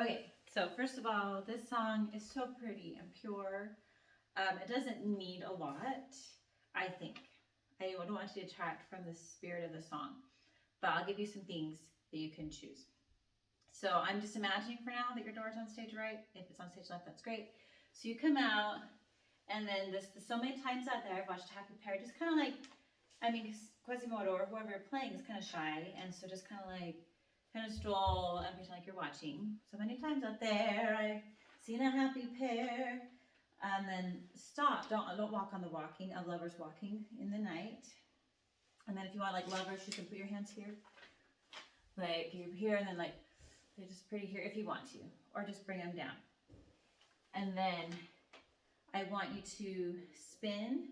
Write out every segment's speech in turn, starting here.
Okay, so first of all, this song is so pretty and pure. It doesn't need a lot, I think. I don't want to detract from the spirit of the song, but I'll give you some things that you can choose. So I'm just imagining for now that your door's on stage right. If it's on stage left, that's great. So you come out, and then this so many times out there, I've watched Happy Pair, just kind of like, I mean, Quasimodo or whoever you're playing is kind of shy, and so just kind of stroll and pretend like you're watching. So many times out there, I've seen a happy pair, and then stop. Don't walk on the walking of lovers walking in the night. And then if you want like lovers, you can put your hands here, like you're here, and then like they're just pretty here if you want to, or just bring them down. And then I want you to spin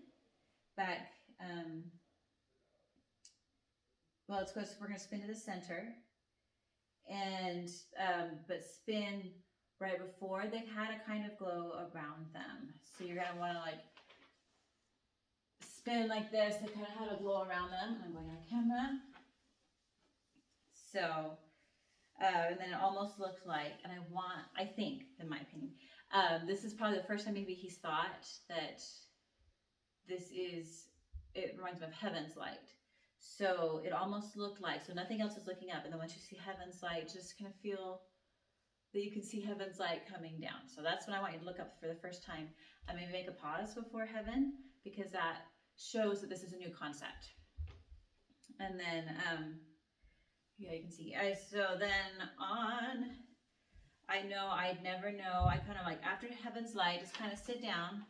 back. Well, it's because we're going to spin to the center, and but spin right before they had a kind of glow around them. So you're going to want to like spin like this. They kind of had a glow around them. I'm going on camera. So, and then it almost looked like, and I think, in my opinion, this is probably the first time maybe he's thought that it reminds him of heaven's light. So it almost looked like, so nothing else is looking up. And then once you see heaven's light, just kind of feel that you can see heaven's light coming down. So that's what I want you to look up for the first time. And maybe make a pause before heaven, because that shows that this is a new concept. And then, yeah, you can see. So then on, I know I'd never know. I kind of like, after heaven's light, just kind of sit down,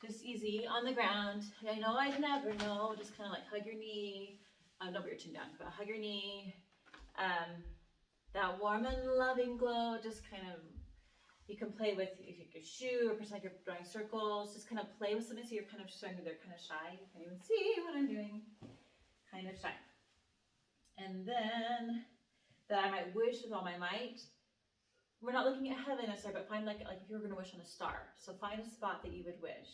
just easy on the ground. I know I'd never know. Just kind of like hug your knee. Don't put your chin down, but hug your knee. That warm and loving glow, just kind of, you can play with if you could shoe or pretend like you're drawing circles. Just kind of play with something so you're kind of showing that they're kind of shy. You can't even see what I'm doing. Kind of shy. And then that I might wish with all my might. We're not looking at heaven necessarily, but find like if you were going to wish on a star. So find a spot that you would wish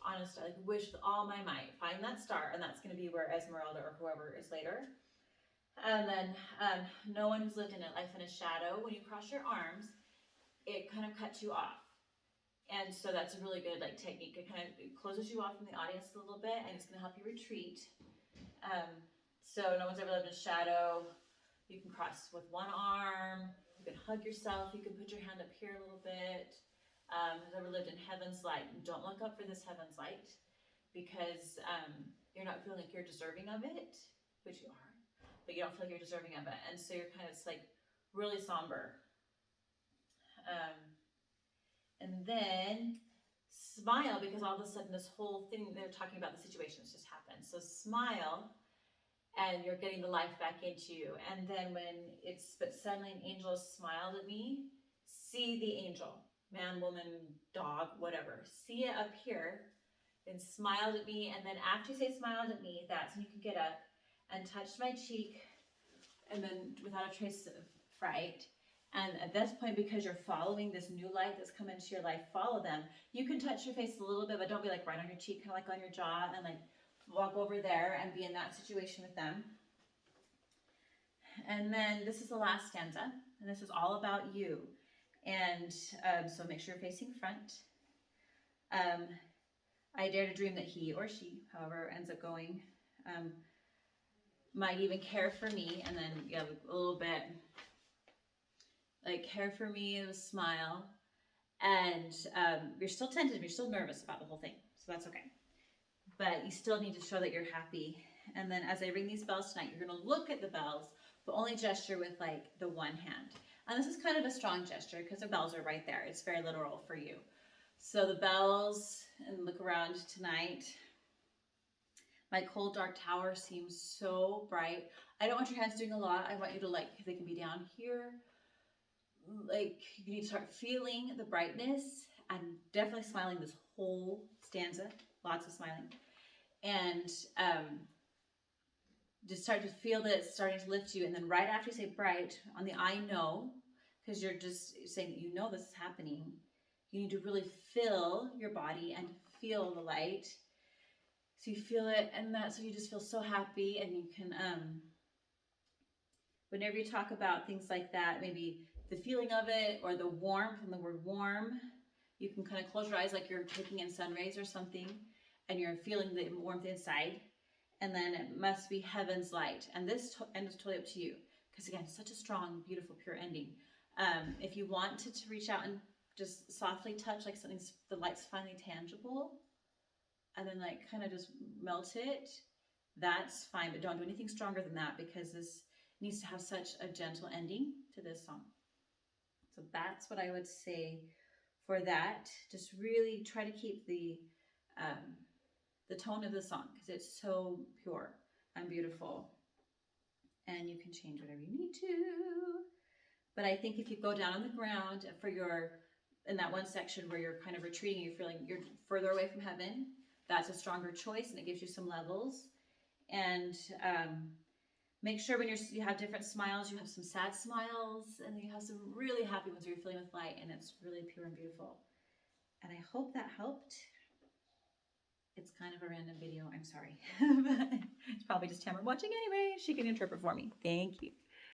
on a star, like wish with all my might. Find that star, and that's going to be where Esmeralda or whoever is later. And then no one who's lived in a life in a shadow. When you cross your arms, it kind of cuts you off. And so that's a really good like technique. It kind of closes you off from the audience a little bit, and it's going to help you retreat. So no one's ever lived in a shadow. You can cross with one arm. You can hug yourself. You can put your hand up here a little bit. Who's ever lived in heaven's light? Don't look up for this heaven's light, because you're not feeling like you're deserving of it, which you are, but you don't feel like you're deserving of it. And so you're kind of, it's like really somber. And then smile, because all of a sudden this whole thing they're talking about, the situation has just happened. So smile, and you're getting the life back into you. And then but suddenly an angel smiled at me, see the angel, man, woman, dog, whatever, see it up here, and smiled at me. And then after you say smiled at me, that's when you can get up and touch my cheek, and then without a trace of fright. And at this point, because you're following this new light that's come into your life, follow them. You can touch your face a little bit, but don't be like right on your cheek, kind of like on your jaw, and like walk over there and be in that situation with them. And then this is the last stanza, and this is all about you. And so make sure you're facing front. I dare to dream that he or she, however ends up going, might even care for me. And then you have a little bit like care for me, and a smile. And you're still tentative, you're still nervous about the whole thing, so that's okay. But you still need to show that you're happy. And then as I ring these bells tonight, you're going to look at the bells, but only gesture with like the one hand. And this is kind of a strong gesture because the bells are right there. It's very literal for you. So the bells, and look around tonight. My cold dark tower seems so bright. I don't want your hands doing a lot. I want you to like, they can be down here. Like you need to start feeling the brightness, and definitely smiling this whole stanza. Lots of smiling. And just start to feel that it's starting to lift you. And then right after you say bright, on the I know, because you're just saying that you know this is happening, you need to really fill your body and feel the light. So you feel it, and so you just feel so happy, and you can, whenever you talk about things like that, maybe the feeling of it or the warmth and the word warm, you can kind of close your eyes like you're taking in sun rays or something, and you're feeling the warmth inside. And then it must be heaven's light. And this end is totally up to you. Because again, such a strong, beautiful, pure ending. If you want to reach out and just softly touch like something's, the light's finally tangible, and then like kind of just melt it, that's fine. But don't do anything stronger than that, because this needs to have such a gentle ending to this song. So that's what I would say for that. Just really try to keep the tone of the song, because it's so pure and beautiful. And you can change whatever you need to. But I think if you go down on the ground for your, in that one section where you're kind of retreating, you're feeling you're further away from heaven, that's a stronger choice, and it gives you some levels. And make sure when you have different smiles, you have some sad smiles, and then you have some really happy ones where you're filling with light, and it's really pure and beautiful. And I hope that helped. It's kind of a random video, I'm sorry. But it's probably just Tamara watching anyway. She can interpret for me. Thank you.